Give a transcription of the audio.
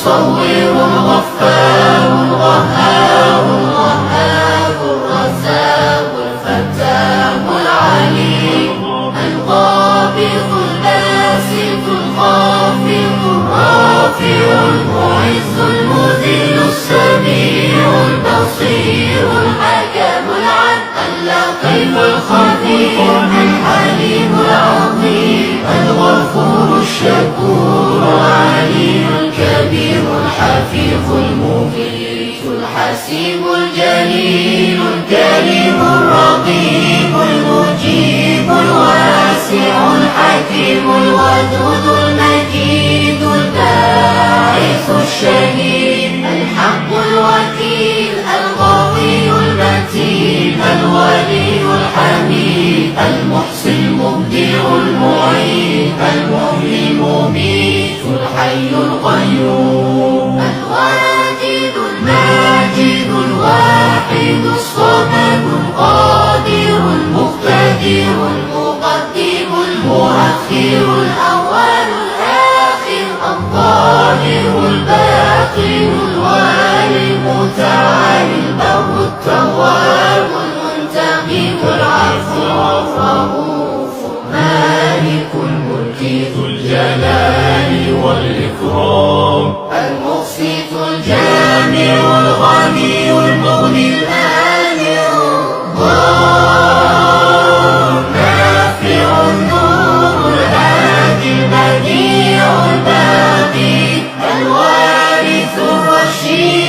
المصور الغفار القهار الوهاب الرزاق الفتاح العليم القابض الباسط الخافض الرافع المعز المذل السميع البصير الحكم العدل اللطيف الخبير الحليم العظيم الغفور الشكور العليم الكبير الحفيظ المغيث الحسيب الجليل الكريم الرقيب المجيب الواسع الحكيم الودود المجيد الباعث الشهيد الحق الوكيل القوي المتين الولي الحميد المحصي المبدع المعيد المحيي المميت الحي القيوم الواجد الماجد الواحد الصمد القادر المقتدر المقدم المؤخر الأول الآخر الظاهر الباطن الوالي المتعالي البر التواب المنتقم العفو الرؤوف مالك الملك ذو الجلال والإكرام المقسط الجامع الغني المغني المانع الضار نافع النور الهادي البديع الباقي الوارث الرشيد